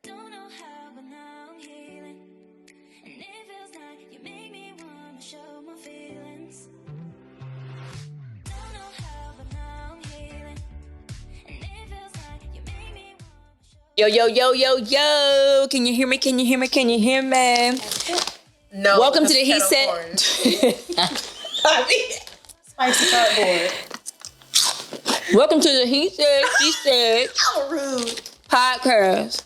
Don't know how, but now I'm healing. And it feels like you make me wanna show my feelings. Don't know how, but now I'm healing. And it feels like you make me wanna show. Yo. Can you hear me? Can you hear me? Can you hear me? No. Welcome to the He Said. Spicy cardboard. Welcome to the He Said, She Said How rude. podcast.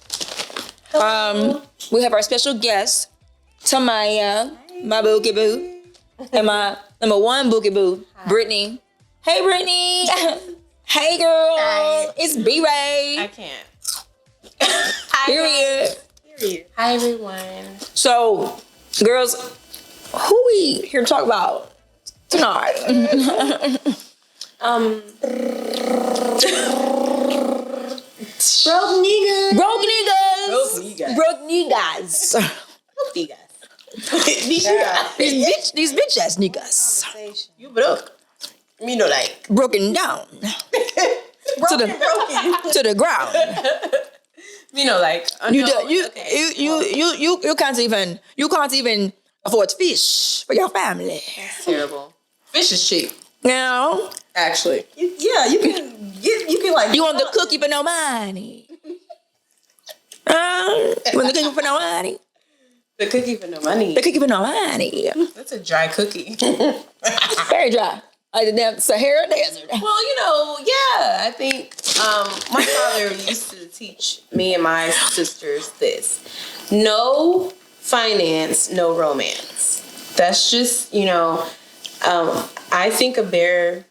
We have our special guest, Tamia, my bookie boo, and my number one bookie boo, Brittany. Hey, Brittany. Hey, girl. Hi. It's B.RAY. I can't. Period. Hi, everyone. So, girls, who we here to talk about tonight? Broke niggas. Broke niggas. Broke niggas. Broke niggas. These bitch ass niggas. You broke. You know, like Broken down to the ground. You know, like You can't even afford fish for your family. That's terrible. Fish is cheap, You know? actually. Yeah, you can like. You want the cookie for no money. You want the cookie for no money. The cookie for no money. The cookie for no money. That's a dry cookie. Very dry. Like the damn Sahara Desert. Well, yeah, I think my father used to teach me and my sisters this. No finance, no romance. That's just, I think a bare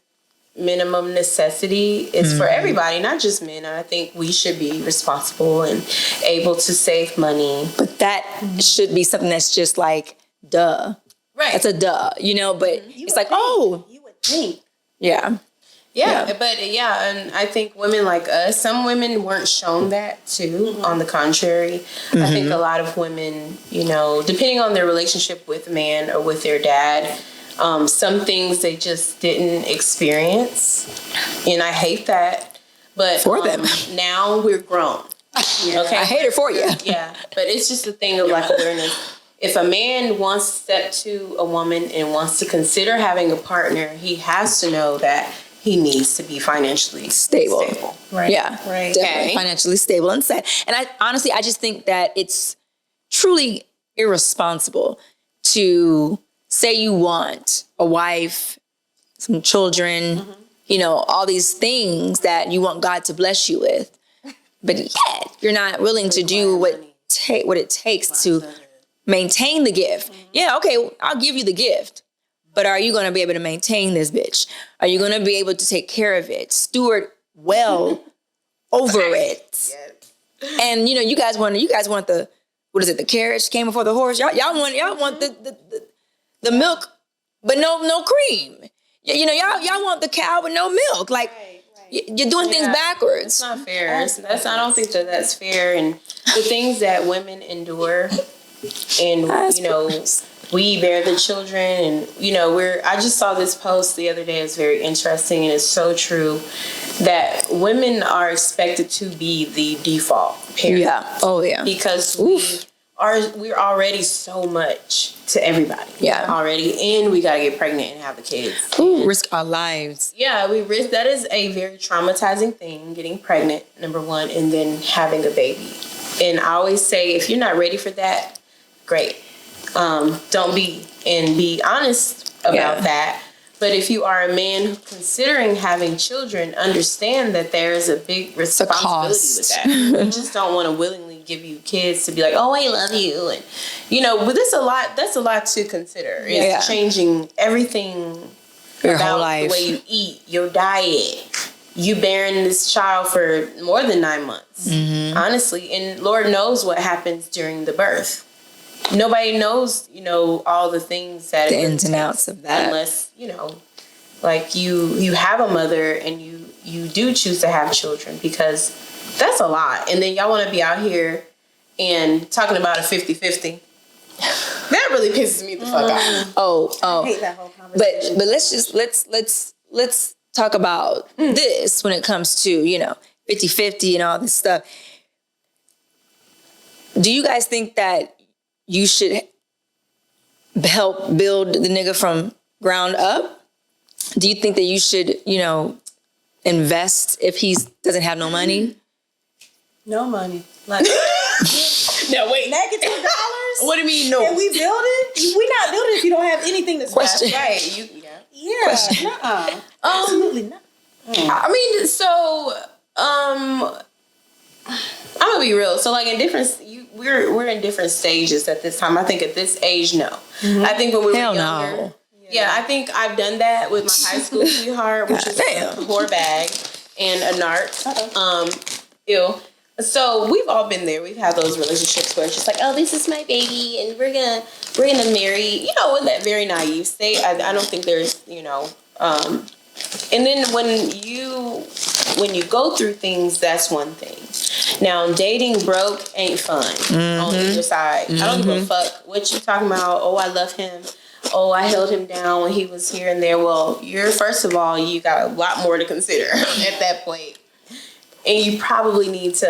minimum necessity is for everybody, not just men. I think we should be responsible and able to save money. But that should be something that's just like, duh. Right. That's a duh, but it's like, oh. You would think. Yeah. Yeah, but and I think women like us, some women weren't shown that too. On the contrary, I think a lot of women, depending on their relationship with a man or with their dad, some things they just didn't experience, and I hate that. But For them. Now we're grown. Okay, I hate it for you. Yeah, but it's just a thing of like awareness. If a man wants to step to a woman and wants to consider having a partner, he has to know that he needs to be financially stable. Right. Yeah. Right. Definitely Okay. financially stable and set. And I just think that it's truly irresponsible to say you want a wife, some children, all these things that you want God to bless you with, but yet you're not willing to do what it takes to maintain the gift. Yeah, okay, I'll give you the gift, but are you going to be able to maintain this bitch? Are you going to be able to take care of it, steward well over it? Yes. And you guys want the, what is it? The carriage came before the horse. Y'all want the milk, but no cream. Y'all want the cow with no milk. Like you're doing things backwards. It's not fair. I don't think that's fair. And the things that women endure, and we bear the children, and I just saw this post the other day. It's very interesting, and it's so true that women are expected to be the default parent. Yeah. Oh yeah. Because we're already so much to everybody. Yeah. Already, and we gotta get pregnant and have the kids. Risk our lives. Yeah, we risk. That is a very traumatizing thing. Getting pregnant, number one, and then having a baby. And I always say, if you're not ready for that, great. Don't be, and be honest about that. But if you are a man considering having children, understand that there is a big responsibility with that. We just don't want to willingly give you kids to be like, oh, I love you. And, but that's a lot to consider. It's changing everything your about whole life. The way you eat, your diet. You bearing this child for more than 9 months, honestly. And Lord knows what happens during the birth. Nobody knows, all the things that the ins and outs of that. Unless, like you have a mother and you do choose to have children, because that's a lot. And then y'all want to be out here and talking about a 50-50. That really pisses me the fuck off. Oh. I hate that whole conversation. But let's talk about this when it comes to, 50-50 and all this stuff. do you guys think that you should help build the nigga from ground up? Do you think that you should, invest if he doesn't have no money? No money. Like, No, wait. $-$2? What do you mean, no? Can we build it? We not building if you don't have anything to Question. spend. Right. Yeah. Nuh-uh. Absolutely not. I mean, so, I'm gonna be real. So, like, we're in different stages at this time. I think at this age, no. I think when we were Hell younger, no. yeah, I think I've done that with my high school sweetheart, which is a whore bag and a nart. Ew. So we've all been there. We've had those relationships where it's just like, oh, this is my baby, and we're gonna marry. In that very naive state. I don't think there's, and then when you go through things, that's one thing. Now, dating broke ain't fun on either side. I don't give a fuck what you talking about. Oh, I love him. Oh, I held him down when he was here and there. Well, first of all, you got a lot more to consider at that point. And you probably need to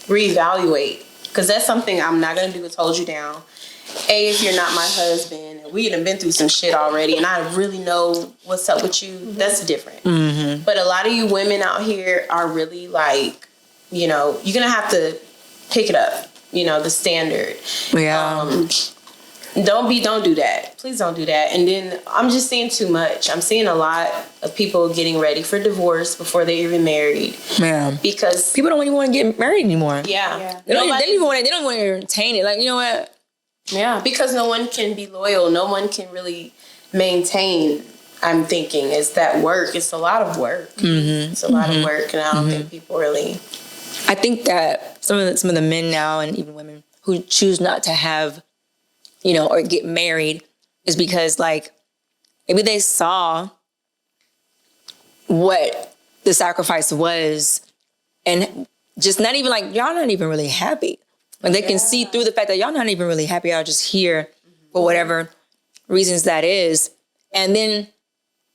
reevaluate, because that's something I'm not going to do is hold you down. If you're not my husband, and we done been through some shit already, and I really know what's up with you, that's different. But a lot of you women out here are really like, you're going to have to pick it up, the standard. Yeah. Don't do that. Please don't do that. And then I'm just seeing too much. I'm seeing a lot of people getting ready for divorce before they're even married. Yeah. Because people don't even want to get married anymore. Yeah. They don't even want to entertain it. Like, you know what? Yeah. Because no one can be loyal. No one can really maintain. I'm thinking it's that work. It's a lot of work. It's a lot of work, and I don't think people really. I think that some of the men now, and even women who choose not to have, or get married, is because, like, maybe they saw what the sacrifice was, and just not even, like, y'all not even really happy. Like, they can see through the fact that y'all not even really happy. Y'all just here for whatever reasons that is. And then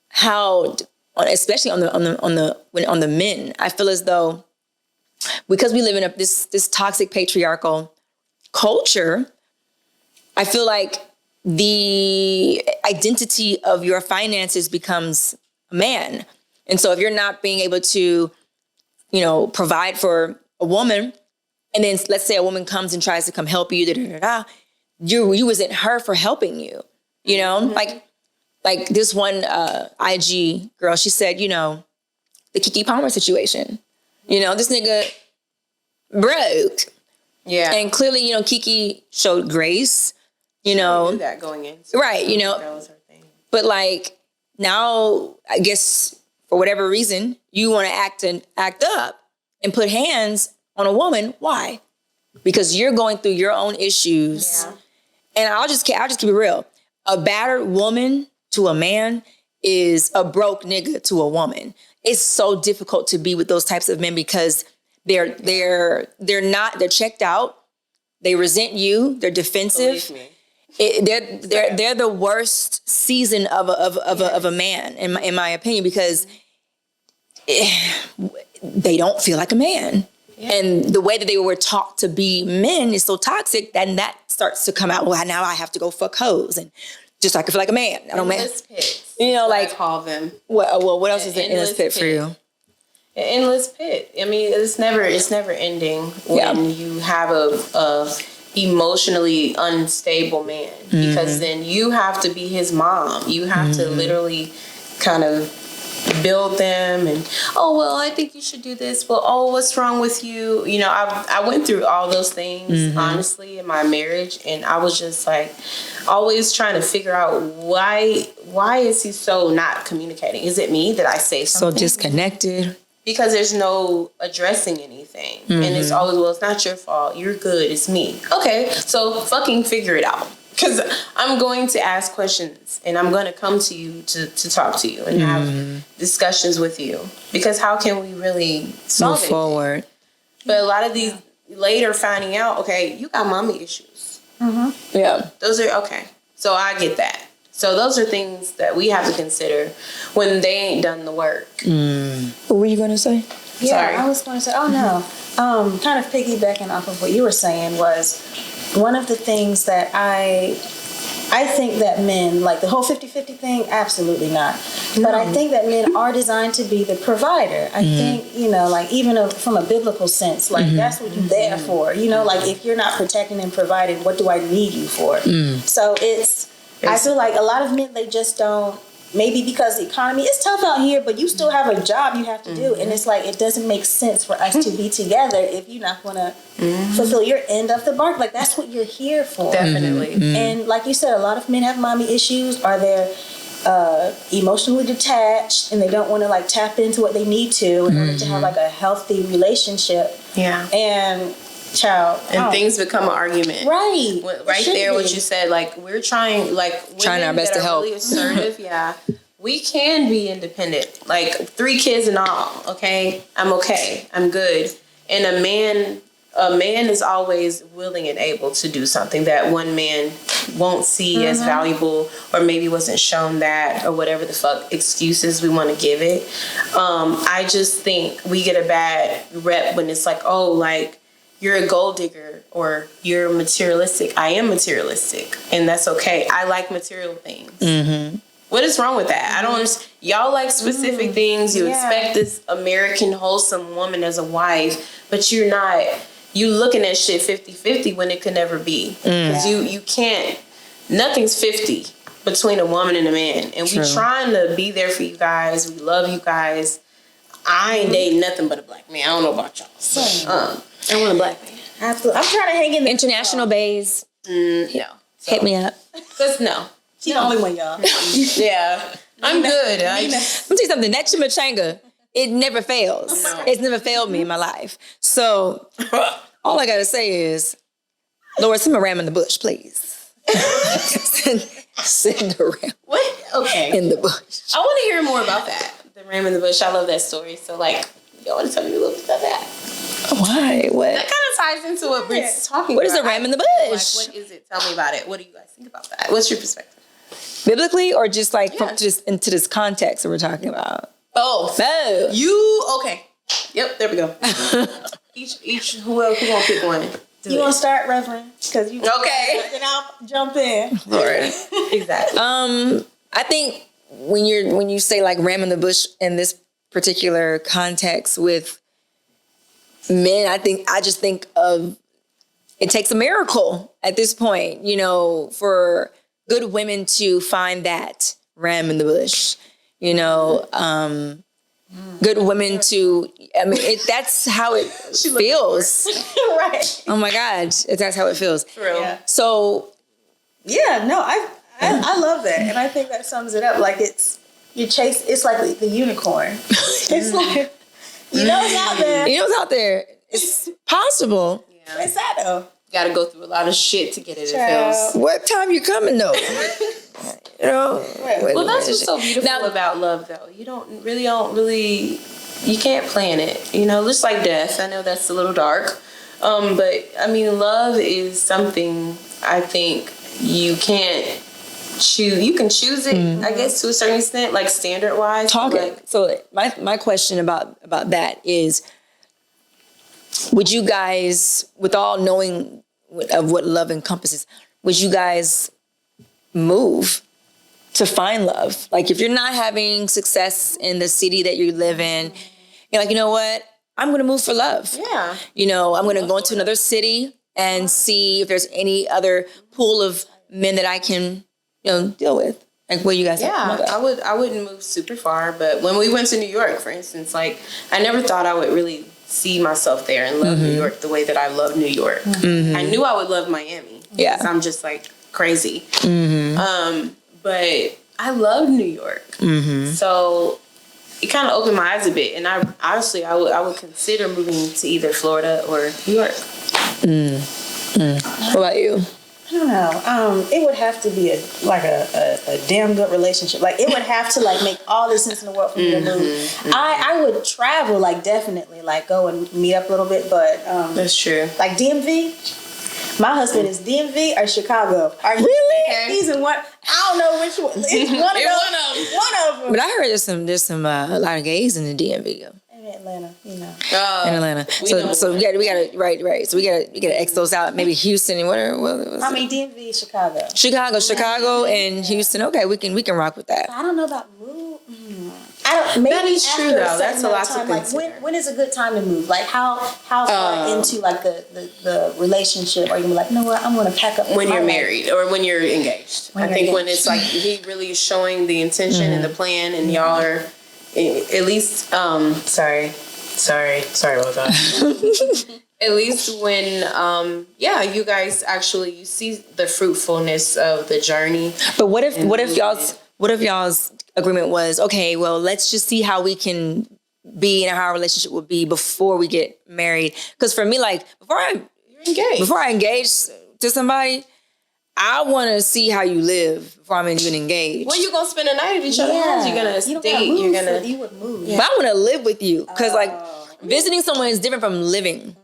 how, especially on the men, I feel as though because we live in this toxic patriarchal culture, I feel like the identity of your finances becomes a man. And so if you're not being able to, provide for a woman, and then let's say a woman comes and tries to come help you, you resent her for helping you, Like this one IG girl, she said, the Keke Palmer situation. This nigga broke. Yeah. And clearly, Keke showed grace. She knew that going in. So right, that was her thing. But like now, I guess for whatever reason, you want to act up and put hands on a woman. Why? Because you're going through your own issues. Yeah. And I'll just keep it real. A battered woman to a man is a broke nigga to a woman. It's so difficult to be with those types of men because they're checked out. They resent you. They're defensive. Believe me. They're the worst season of a man in my opinion, because they don't feel like a man. Yeah. And the way that they were taught to be men is so toxic that starts to come out. Well, now I have to go fuck hoes and just so I can feel like a man. I don't endless pits. like I call them. What else is an endless pit for you? An endless pit. I mean, it's never ending when you have a emotionally unstable man, because then you have to be his mom. You have to literally kind of build them, and I think you should do this. Well, what's wrong with you? I went through all those things honestly in my marriage, and I was just like always trying to figure out why is he so not communicating? Is it me that I say something? So disconnected. Because there's no addressing anything. And it's always, it's not your fault. You're good. It's me. Okay, so fucking figure it out. Because I'm going to ask questions, and I'm going to come to you to talk to you and have discussions with you. Because how can we really solve it? Move forward. But a lot of these later finding out, okay, you got mommy issues. Yeah. Those are, okay. So I get that. So those are things that we have to consider when they ain't done the work. What were you going to say? Sorry. I was going to say, kind of piggybacking off of what you were saying was one of the things that I think that men, like the whole 50-50 thing, absolutely not. But I think that men are designed to be the provider. I think, like even from a biblical sense, like that's what you're there for. Like if you're not protecting and providing, what do I need you for? So I feel like a lot of men, they just don't, maybe because the economy is tough out here, but you still have a job you have to do. And it's like, it doesn't make sense for us to be together if you're not going to fulfill your end of the bark. Like, that's what you're here for. Definitely. And like you said, a lot of men have mommy issues, or they're emotionally detached, and they don't want to like tap into what they need to in order to have like a healthy relationship. Yeah. And things become an argument. Right. Right there, what you said, like we're trying our best to help. Really assertive, yeah. We can be independent. Like 3 kids and all, okay? I'm okay. I'm good. And a man is always willing and able to do something that one man won't see as valuable, or maybe wasn't shown that, or whatever the fuck excuses we want to give it. I just think we get a bad rep when it's like, oh, like, you're a gold digger or you're materialistic. I am materialistic, and that's okay. I like material things. What is wrong with that? I don't understand. Y'all like specific things. You expect this American wholesome woman as a wife, but you're not. You looking at shit 50-50 when it could never be. Because you can't. Nothing's 50 between a woman and a man, and we trying to be there for you guys. We love you guys. I ain't dating nothing but a black man. I don't know about y'all. I want a black man. Absolutely. I'm trying to hang in the International bays. No. Hit me up. Cause no. She's the only one, y'all. Yeah. I'm good. Let me tell you something. That chimichanga, it never fails. No. It's never failed me in my life. So all I gotta say is, Lord, send a ram in the bush, please. send a ram in the bush. I want to hear more about that. The ram in the bush. I love that story. So like, y'all want to tell me a little bit about that? Why? What? That kind of ties into what we're talking What about. is a ram in the bush? Like, what is it? Tell me about it. What do you guys think about that? What's your perspective? Biblically, or just like from just into this context that we're talking about? Both. Both. You okay? Yep. There we go. each who else? Who gonna pick one? You want to start, Reverend? Because you okay? Then I'll jump in. Lord. Exactly. I think when you say like ram in the bush in this particular context with men, I just think of, it takes a miracle at this point, for good women to find that ram in the bush, good women to, that's how it feels. Right. Oh my God, that's how it feels. True. Yeah. So. Yeah, no, I love that. And I think that sums it up. Like it's like the unicorn. It's like, it's out there. It's out there. It's possible. Yeah. It's that though. Got to go through a lot of shit to get it. Child. It feels. What time you coming though? Well, that's what's so beautiful about love, though. You don't really, you can't plan it. Just like death. I know that's a little dark, but I mean, love is something I think you can't choose. You can choose it, I guess, to a certain extent, like standard wise. So my question about that is, would you guys, with all knowing of what love encompasses, would you guys move to find love? Like if you're not having success in the city that you live in, you're like, you know what? I'm going to move for love. Yeah. I'm going to go into another city and see if there's any other pool of men that I can, deal with. Like what you guys think? I wouldn't move super far, but when we went to New York, for instance, like I never thought I would really see myself there and love New York the way that I love New York. I knew I would love Miami. Yeah. Because I'm just like crazy. But I love New York. So it kind of opened my eyes a bit, and I would consider moving to either Florida or New York. What about you? I don't know. It would have to be a damn good relationship. Like it would have to like make all the sense in the world for me to move. I would travel, like definitely, like go and meet up a little bit, but that's true. Like DMV. My husband is DMV or Chicago. Really? He's in one. I don't know which one. It's one of them. But I heard there's some a lot of gays in the DMV. In Atlanta, you know. In Atlanta. So we gotta right. So we gotta X those out. Maybe Houston and DMV, Chicago. Chicago and Houston. Okay, we can rock with that. I don't know about move. I don't. Maybe That is true, after though. a That's certain a lot amount of to time. consider. When is a good time to move? Like how far into like the relationship are you gonna be like, you know what, I'm gonna pack up When my you're life. married or when you're engaged. When I you're think when engaged. it's like he really is showing the intention and the plan, and y'all are at least sorry about that. At least when you guys actually you see the fruitfulness of the journey. But what if y'all's agreement was, okay, well, let's just see how we can be and how our relationship will be before we get married? Because for me, like before I engage to somebody, I want to see how you live before I'm even engaged. Well, you're gonna spend a night at each other's house. You're gonna date. You would move. But I want to live with you because like visiting someone is different from living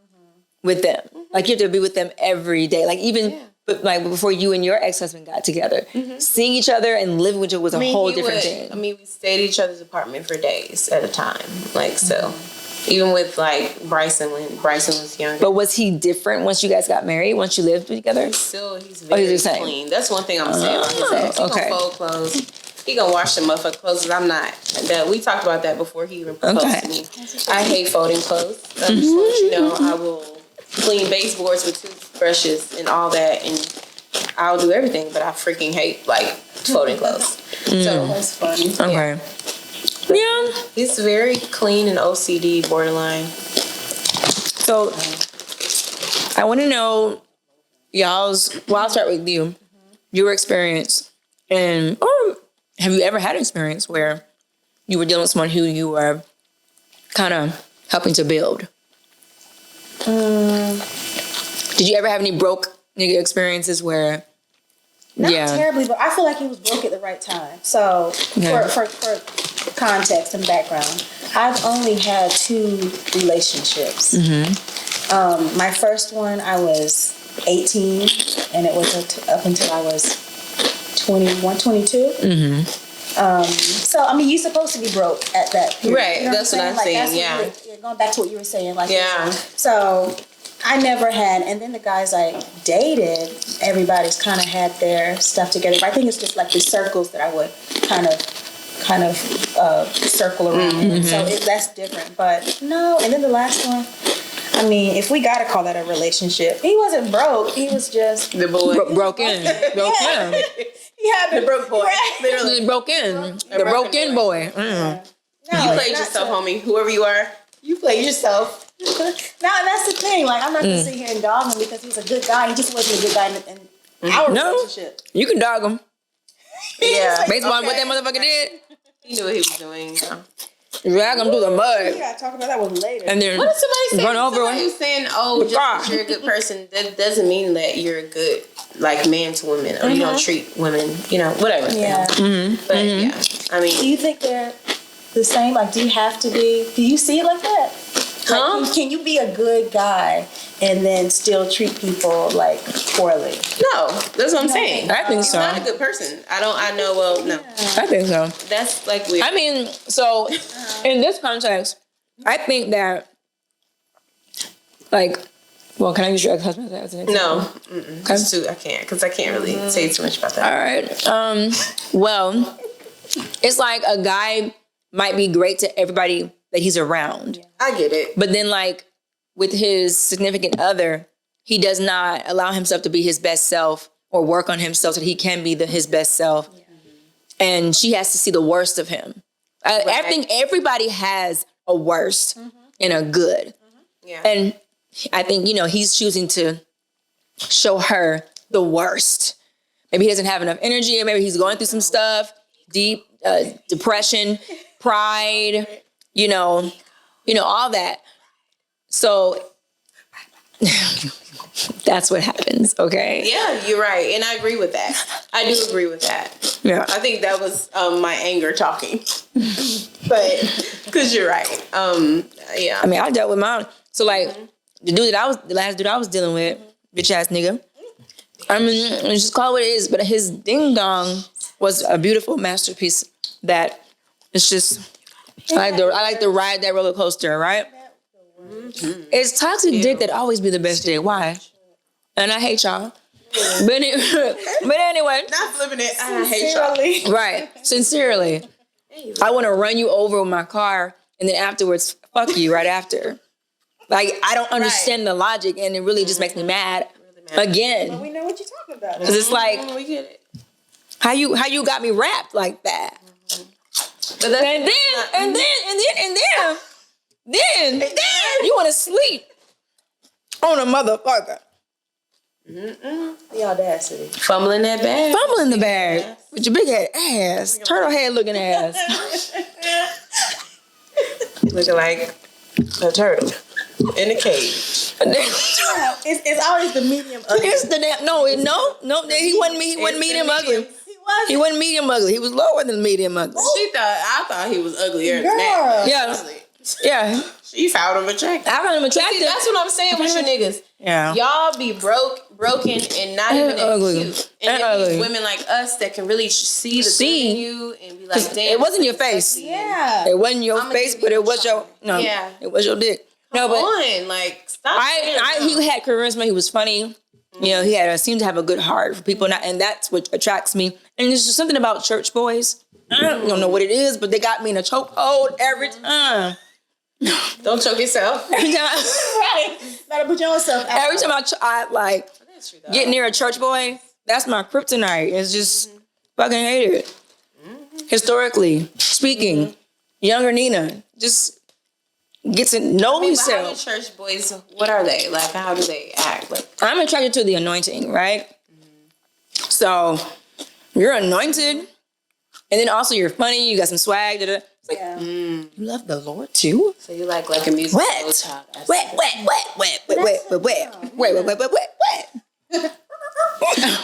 with them. Like you have to be with them every day. Like even but like before you and your ex-husband got together, seeing each other and living with you was a whole different thing. I mean, we stayed at each other's apartment for days at a time. Like so, even with like Bryson when Bryson was younger. But was he different once you guys got married? Once you lived together? He's very he's the same. clean. That's one thing I'm saying about his ex. He okay. gonna fold clothes. He gonna wash the motherfucking clothes. 'Cause I'm not. We talked about that before he even proposed to me. I hate folding clothes. Just to let you know, I will clean baseboards with toothbrushes and all that, and I'll do everything. But I freaking hate like folding clothes. So That's funny. Okay. Yeah. he's very clean and OCD borderline. So I want to know y'all's. Well, I'll start with you. Your experience, and or have you ever had an experience where you were dealing with someone who you were kind of helping to build? Did you ever have any broke nigga experiences where? Not terribly, but I feel like he was broke at the right time. So for context and background, I've only had 2 relationships. My first one, I was 18, and it was up until I was 21, 22. So I mean, you're supposed to be broke at that period. Right, You know that's what I'm Like, saying, that's what going back to what you were saying. Like, Yeah. So I never had, and then the guys I dated, everybody's kind of had their stuff together. But I think it's just like the circles that I would kind of circle around. in. So that's different. But no, and then the last one, I mean, if we gotta call that a relationship, he wasn't broke. He was just The boy. Broken. he had The broke boy. Literally. Broken. The broken boy. No, You played not yourself, to- homie. Whoever you are, you played yourself. No, that's the thing. Like, I'm not gonna sit here and dog him because he was a good guy. He just wasn't a good guy in our No. relationship. You can dog him Yeah. based on what that motherfucker did. He knew what he was doing. Drag him through the We mud gotta talk about that one later. and then What if somebody saying, run over somebody him. was saying, oh, just car. because you're a good person, that doesn't mean that you're a good, like, man to women, or you don't treat women, you know, whatever. Yeah. But yeah, I Do mean, you think they're the same? Like, do you have to be? Do you see it like that? Huh? Like, can you be a good guy and then still treat people like poorly? no, that's what I'm saying. I think He's so. not a good person. I know, well, no. I think so. That's like weird. I mean, so in this context, I think that, like, well, can I use your ex-husband as an example? No, it's too, I can't, because I can't really say too much about that. All right. Well, it's like a guy might be great to everybody that he's around, I get it. but then like with his significant other, he does not allow himself to be his best self or work on himself so that he can be his best self. And she has to see the worst of him. I think everybody has a worst and a good. Yeah. And I think, you know, he's choosing to show her the worst. Maybe he doesn't have enough energy, or maybe he's going through some stuff, deep depression, pride, you know, all that. So that's what happens, okay? Yeah, you're right. And I agree with that. I do agree with that. Yeah. I think that was my anger talking. But, because you're right. Yeah. I mean, I dealt with mine. So like the last dude I was dealing with, bitch ass nigga. I mean, let's just call it what it is, but his ding dong was a beautiful masterpiece that it's just I like to ride that roller coaster, right? Mm-hmm. It's toxic dick that always be the best dick. Why? And I hate y'all. But anyway. Not flipping it. I hate y'all. Right. Sincerely. I want to run you over with my car and then afterwards fuck you right after. Like, I don't understand the logic and it really just makes me mad. Again. Well, we know what you're talking about. Because it's like, We get it. how you got me wrapped like that? But And then you want to sleep on a motherfucker. The audacity. Fumbling that bag. Fumbling the bag with your big head ass, turtle head looking ass. Looking like a turtle in a cage. It's always the medium ugly. It's the damn no. He wasn't medium ugly. He wasn't medium ugly. He was lower than medium ugly. I thought he was uglier than that. Yeah. She found him attractive. I found him attractive. See, that's what I'm saying with you niggas. Yeah. Y'all be broken and not even that ugly. cute. And And then these ugly. women like us that can really see the good in you and be like, damn. It wasn't your face. sexy. Yeah. It wasn't your I'ma face, give but you it a was your shot. Yeah. It was your dick. No, Come but on, like stop. he had charisma. He was funny. You know, he seemed to have a good heart for people, and that's what attracts me. And there's just something about church boys. I don't know what it is, but they got me in a chokehold every time. Don't choke yourself. Every time, Right. Better put yourself out. every time I like get near a church boy, that's my kryptonite. It's just fucking hate it. Historically speaking, younger Nina just gets to know But how do yourself. church boys, what are they? Like, how do they act? Like, I'm attracted to the anointing, right? So you're anointed, and then also you're funny. You got some swag. Da-da. It's like, you love the Lord too. so you like a music Wet.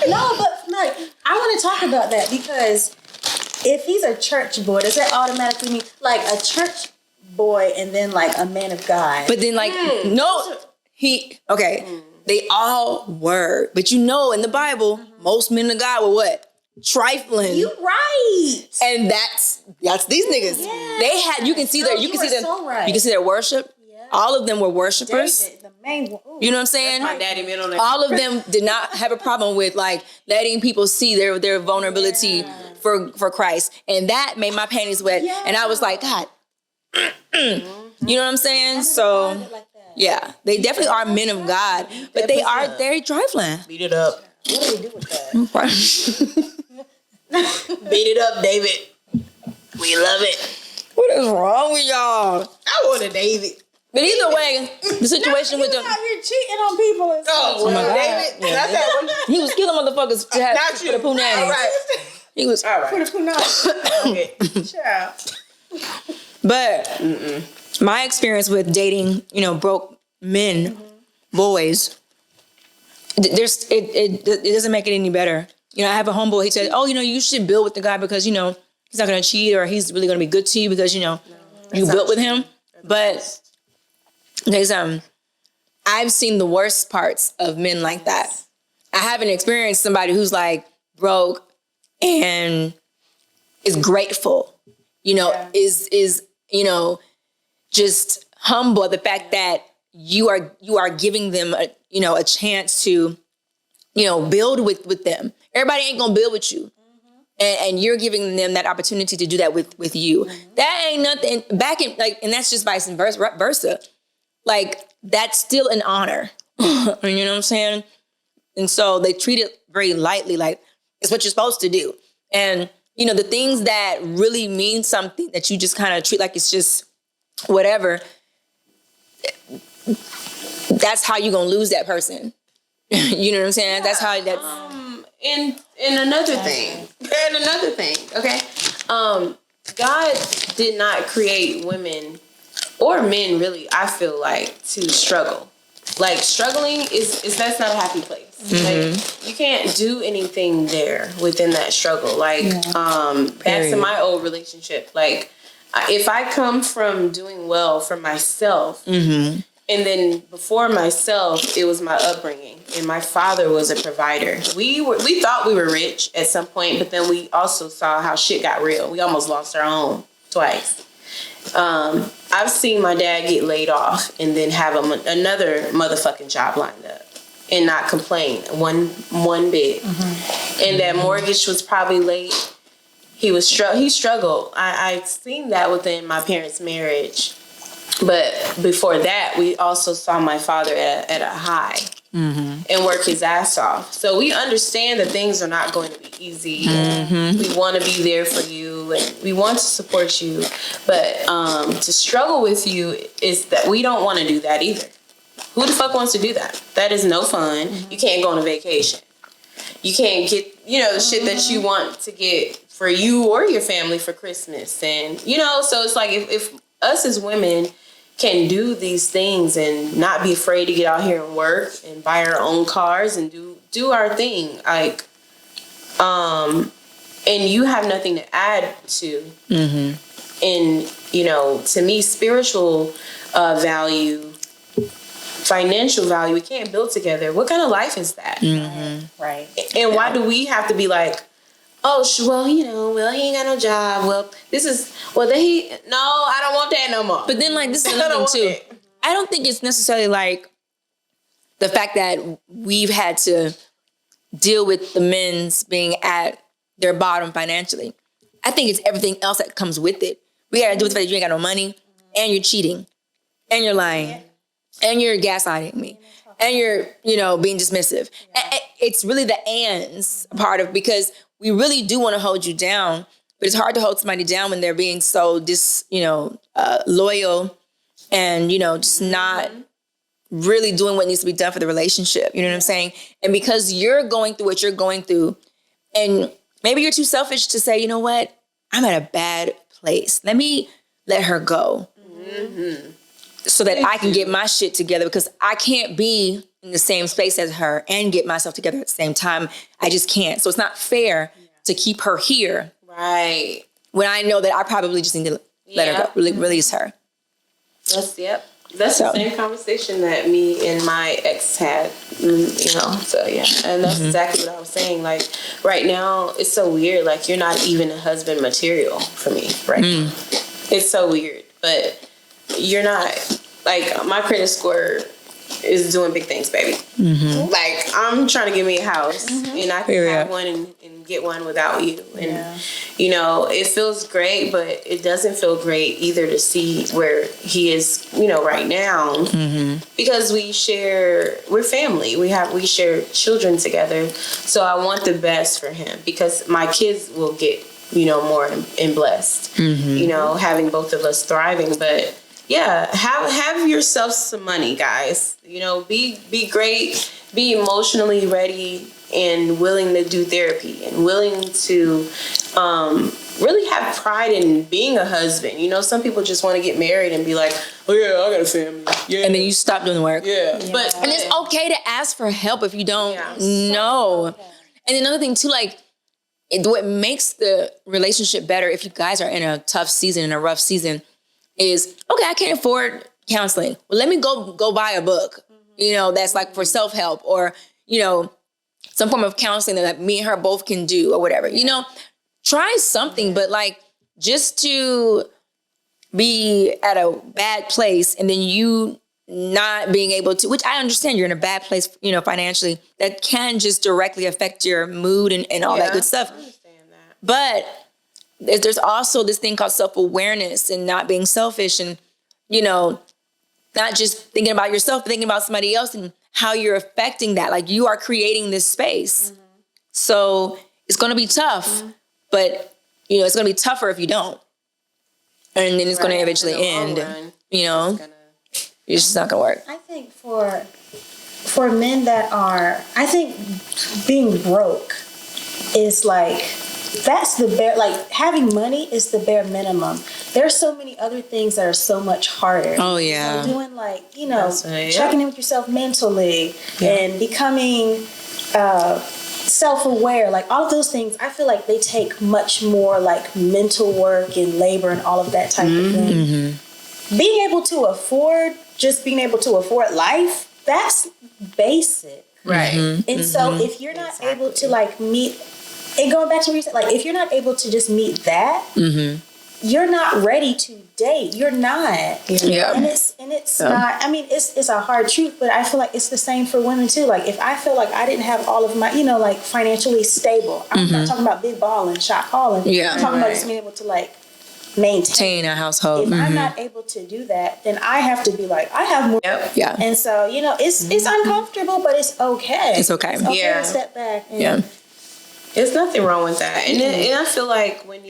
No, but like, I want to talk about that because if he's a church boy, does that automatically mean like a church boy and then like a man of God? But then like, no, they all were. But you know, in the Bible, most men of God were what? Trifling. You right. And that's these niggas. Yeah. They had, you can see their, No, you can you see are their, so right. you can see their worship. Yeah. All of them were worshipers. David, the main one. Ooh. You know what I'm saying? my daddy been on that. All of them did not have a problem with like letting people see their vulnerability for Christ, and that made my panties wet. Yeah. And I was like, God, you know what I'm saying? So Like that. yeah, they definitely are men of God, but they are very trifling. Beat it up. What do we do with that? Beat it up, David. We love it. What is wrong with y'all? I want a David. But either way, the situation with You them, out here cheating on people and stuff. my God. David. That's that one. he was killing motherfuckers to have Not for you. the punani. All right. He was, All right. Put a punani. Okay. Child. but my experience with dating, broke men, boys, it doesn't make it any better. I have a homeboy. He said, "Oh, you should build with the guy because he's not going to cheat or he's really going to be good to you because you built with him." But there's I've seen the worst parts of men like that. I haven't experienced somebody who's like broke and is grateful. Is just humble at the fact that you are giving them a chance to build with them. Everybody ain't gonna build with you. And you're giving them that opportunity to do that with you. That ain't nothing back in and that's just vice versa. Like that's still an honor. You know what I'm saying? And so they treat it very lightly, like it's what you're supposed to do. And the things that really mean something that you just kind of treat like it's just whatever, that's how you're gonna lose that person. You know what I'm saying? That's how that's And another thing. Okay. God did not create women or men really, I feel like, to struggle. Like struggling is that's not a happy place. Like you can't do anything there within that struggle. Like back to my old relationship. Like if I come from doing well for myself, and then before myself, it was my upbringing, and my father was a provider. We thought we were rich at some point, but then we also saw how shit got real. We almost lost our home twice. I've seen my dad get laid off and then have another motherfucking job lined up and not complain one bit. And that mortgage was probably late. He struggled. I've seen that within my parents' marriage. But before that, we also saw my father at a high and work his ass off. So we understand that things are not going to be easy. We want to be there for you and we want to support you. But to struggle with you is that we don't want to do that either. Who the fuck wants to do that? That is no fun. You can't go on a vacation. You can't get, the shit that you want to get for you or your family for Christmas. And, so it's like if us as women can do these things and not be afraid to get out here and work and buy our own cars and do our thing, like, and you have nothing to add to. And, to me, spiritual value, financial value, we can't build together. What kind of life is that? Right. And why do we have to be like, oh, well, he ain't got no job. Well, I don't want that no more. But then, like, this is another thing, too. I don't think it's necessarily, like, the fact that we've had to deal with the men's being at their bottom financially. I think it's everything else that comes with it. We got to do with the fact that you ain't got no money, and you're cheating, and you're lying, and you're gaslighting me, and you're, being dismissive. And it's really the ands part of, because we really do want to hold you down, but it's hard to hold somebody down when they're being so loyal and, just not really doing what needs to be done for the relationship. You know what I'm saying? And because you're going through what you're going through, and maybe you're too selfish to say, you know what? I'm at a bad place. Let me let her go. So that I can get my shit together, because I can't be in the same space as her and get myself together at the same time. I just can't. So it's not fair to keep her here. Right. When I know that I probably just need to let her go, release her. That's the same conversation that me and my ex had, so yeah. And that's exactly what I was saying. Like, right now, it's so weird. Like, you're not even a husband material for me right now. It's so weird. But you're not, like, my credit score is doing big things, baby. Like, I'm trying to get me a house, and I can have one and get one without you. And, it feels great, but it doesn't feel great either to see where he is, right now. Because we're family. We share children together. So I want the best for him, because my kids will get, more and blessed, having both of us thriving. But yeah, have yourself some money, guys. Be great, be emotionally ready and willing to do therapy and willing to really have pride in being a husband. Some people just want to get married and be like, oh yeah, I got a family. Yeah. And then you stop doing the work. Yeah. And it's okay to ask for help if you don't know. And another thing too, like, what makes the relationship better if you guys are in a tough season, in a rough season, is, okay, I can't afford counseling. Well, let me go buy a book, that's like for self-help, or, some form of counseling that me and her both can do, or whatever. Try something, but like, just to be at a bad place and then you not being able to, which I understand you're in a bad place, financially, that can just directly affect your mood and all that good stuff. I understand that. But there's also this thing called self-awareness and not being selfish and, not just thinking about yourself, but thinking about somebody else and how you're affecting that. Like, you are creating this space. So it's going to be tough, but, it's going to be tougher if you don't. And then it's going to eventually end, it's just not going to work. I think for men that are, I think being broke is like, that's the bare, like, having money is the bare minimum. There's so many other things that are so much harder. Oh, yeah. So doing, like, checking in with yourself mentally and becoming self-aware, like, all of those things, I feel like they take much more, like, mental work and labor and all of that type of thing. Being able to afford life, that's basic. Right. And so if you're not able to, like, meet, and going back to what you said, like, if you're not able to just meet that, you're not ready to date. You're not. Yeah. And it's not, I mean, it's a hard truth, but I feel like it's the same for women too. Like if I feel like I didn't have all of my, like financially stable, I'm not talking about big balling, shot calling. Yeah. I'm talking about just being able to like maintain a household. If I'm not able to do that, then I have to be like, I have more. Yeah. And so, it's uncomfortable, but it's okay. It's okay. It's okay Yeah. to step back. And There's nothing wrong with that. And I feel like when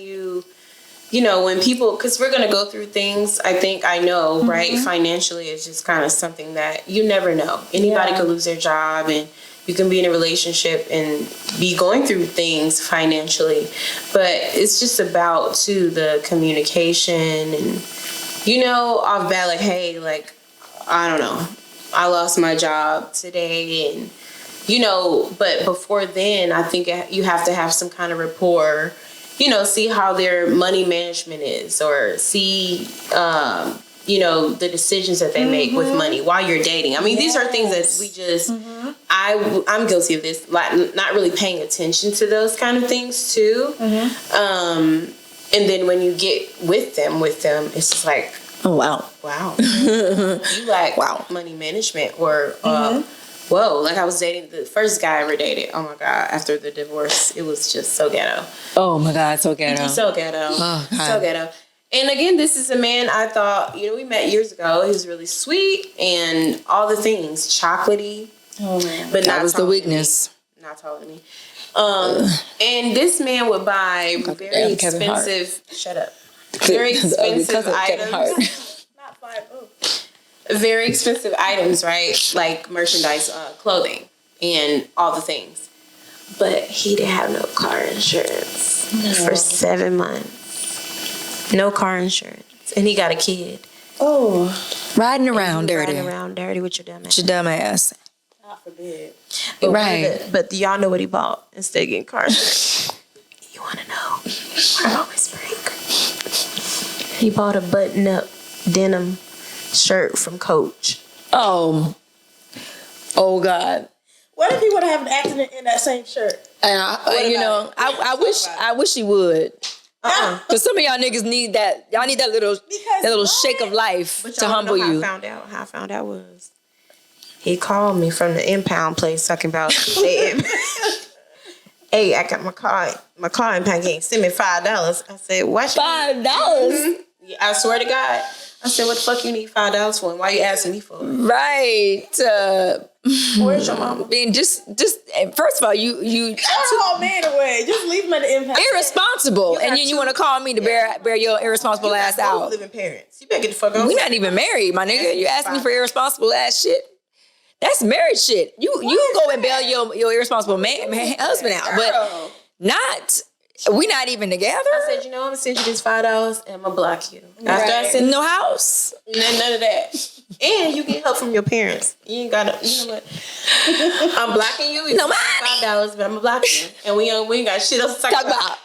when people, because we're going to go through things, I know, right? Financially, it's just kind of something that you never know. Anybody could lose their job, and you can be in a relationship and be going through things financially. But it's just about, too, the communication and, off bat, like, hey, like, I don't know, I lost my job today, and, but before then, I think you have to have some kind of rapport, see how their money management is, or see, the decisions that they make with money while you're dating. I mean, these are things that we just, I'm guilty of this, like not really paying attention to those kind of things too. And then when you get with them, it's just like, Oh, wow. You like money management, or, whoa, like I was dating the first guy I ever dated. Oh my God. After the divorce, it was just so ghetto. Oh my God, so ghetto. So ghetto. Oh, God. So ghetto. And again, this is a man I thought, we met years ago. He was really sweet and all the things, chocolatey. oh man. But That not was the taller than weakness. me. Not taller than me. And this man would buy very Kevin Hart. expensive, shut up. Very expensive items. Not 5'0". Very expensive items, right? Like merchandise, clothing, and all the things. But he didn't have no car insurance for 7 months. No car insurance. And he got a kid. Oh, Riding around dirty. Riding around dirty with your dumb ass. Your dumb ass. God forbid. But Right. But y'all know what he bought instead of getting car insurance. You want to know? I always break. He bought a button-up denim shirt from Coach. Oh God. What if he would have an accident in that same shirt? And I wish he would. Because some of y'all niggas need that. Y'all need that little shake of life to humble you. How I found out was he called me from the impound place talking about, hey, I got my car impound. Can you send me $5? I said, what? $5? Yeah, I swear to God. I said, what the fuck you need $5 for? And why you asking me for it? Right. Where's your mama? Being just first of all, you Oh man, away. Just leave him at the impact. irresponsible, and then you want to call me to bear your irresponsible ass out. Living parents. You better get the fuck out. We not even married, my nigga. You asking me for irresponsible ass shit? That's marriage shit. You go and bail your irresponsible husband out, but not. We not even together. I said, I'm gonna send you this $5 and I'm gonna block you. After I said No house. none of that. And you get help from your parents. You ain't gotta, you know what? I'm blocking you. No $5, but I'm gonna block you. And we ain't got shit else to talk about.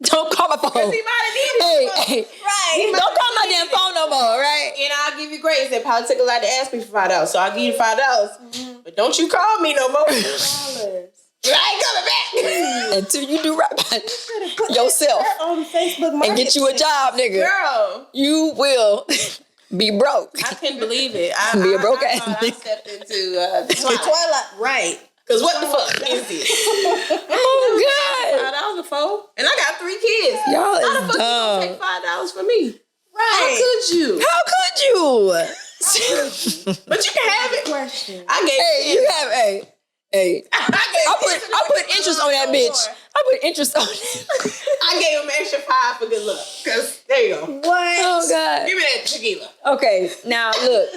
Don't call my phone. He might have needed it. Hey, Right. don't call my damn phone no more, right? And I'll give you grace. It probably took a lot to ask me for $5. So I'll give you $5. But don't you call me no more. I ain't coming back. Until you do right by yourself On Facebook and get you a job, nigga. Girl. You will be broke. I couldn't believe it. Be a broke I ass thought I nigga. stepped into Twilight. Right. Because what the fuck is this? Oh $5 before, and I got 3 kids. God, y'all How the is fuck dumb. you gonna take $5 from me? Right. How could you? How could you? But you can have it. Question. I gave. Hey, you have hey. I put interest on that bitch. I put interest on it. I gave him an extra $5 for good luck. Cause there you go. What? Oh God. Give me that tequila. Okay, now look.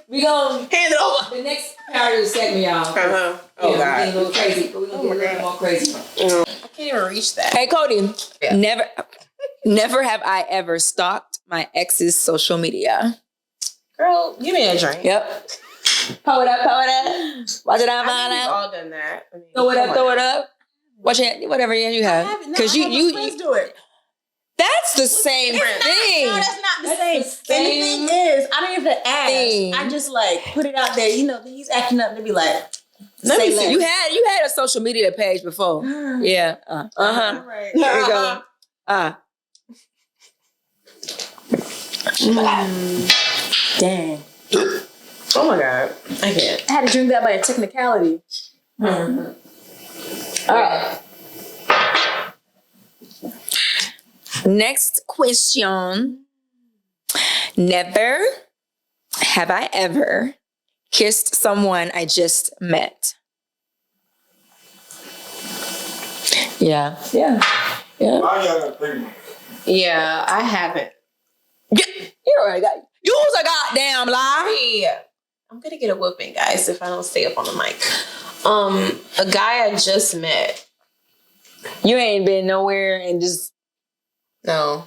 We gonna Hand it over. the next part of the segment, y'all. Uh-huh. Oh We're God. getting a little crazy, but we're gonna get a little more crazy. I can't even reach that. Hey Cody, Yeah. never have I ever stalked my ex's social media. Girl, give me a drink. Yep. Pull it up. Watch it out, I think we've out. all done that. I mean, Throw it come on. up. Watch it, whatever you have. Because Let's do it. that's the same thing. No, that's not the same. the And the same thing is, I don't even ask. thing. I just like put it out there. He's acting up to be like, Let me see. You had a social media page before. Yeah. Right. Here we go. Dang. Oh my God. I can't. I had to drink that by a technicality. All right. Next question. Never have I ever kissed someone I just met. Yeah. Yeah. Yeah, I haven't. You already got. You's a goddamn lie. Yeah. I'm gonna get a whooping, guys, if I don't stay up on the mic. A guy I just met. You ain't been nowhere and just. No.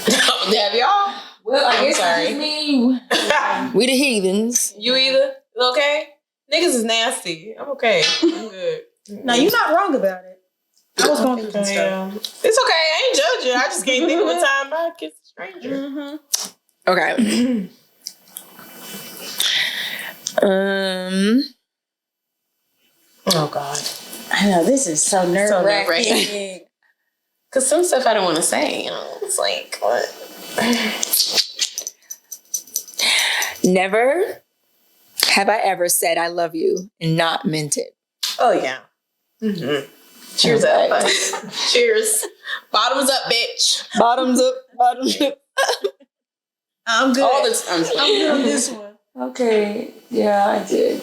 Have y'all? Well, I I'm guess sorry. it's me. We the heathens. You either? Okay? Niggas is nasty. I'm okay. I'm good. No, you're not wrong about it. I was going through some stuff. It's okay. I ain't judging. I just can't think of a time I kissed a stranger. Okay. Oh God. I know, this is so nerve-wracking. nerve-wracking. Cause some stuff I don't want to say. You know, it's like what? Never have I ever said I love you and not meant it. Oh yeah. Mm-hmm. Cheers up. Bud. Cheers. Bottoms up, bitch. Bottoms up, bottoms up. I'm good. All this. I'm good on this one. Okay, yeah, I did.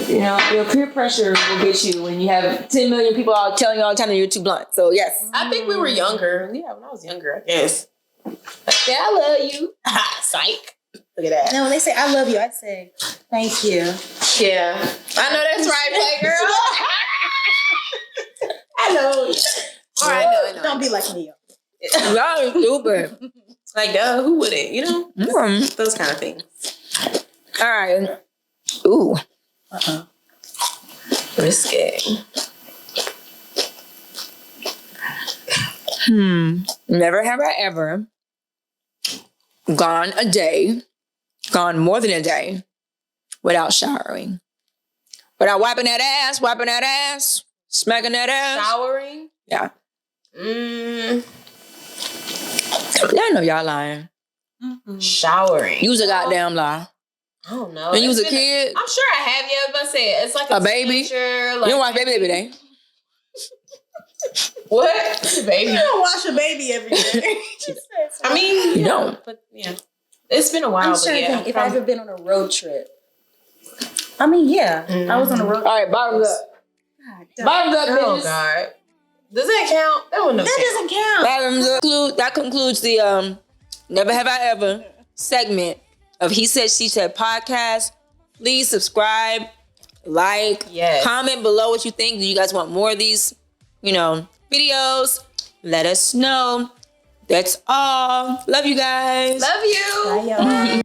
You know, your peer pressure will get you when you have 10 million people out telling you all the time that you're too blunt. So, yes. I think we were younger. Yeah, when I was younger, I guess. Like, yeah, I love you. Psych. Look at that. No, when they say I love you, I'd say thank you. Yeah. I know that's right, Playgirl. I know. All right, I know. Don't be like me. Y'all are stupid. Like, duh, who wouldn't? You know? Those kind of things. All right. Ooh. Risque. Never have I ever gone more than a day without showering. Without wiping that ass, smacking that ass. Showering? Yeah. Y'all know y'all lying. Showering. You was a goddamn lie. I don't know. When you was a It's kid? I'm sure I have. Yeah, but I say it's like A baby? Teacher, You don't watch Baby every day. What? Baby. You don't wash a baby every day. I mean, You don't. But yeah, it's been a while. I'm but trying to yeah, think if I've ever been on a road trip. I mean, yeah, I was on a road trip. All right, bottoms up. Bottoms up, Oh bitches. God, does that count? That wouldn't. That doesn't count. Bottoms up. That concludes the Never Have I Ever segment of He Said, She Said podcast. Please subscribe, like, comment below what you think. Do you guys want more of these, videos? Let us know. That's all. Love you guys. Love you. Bye, y'all.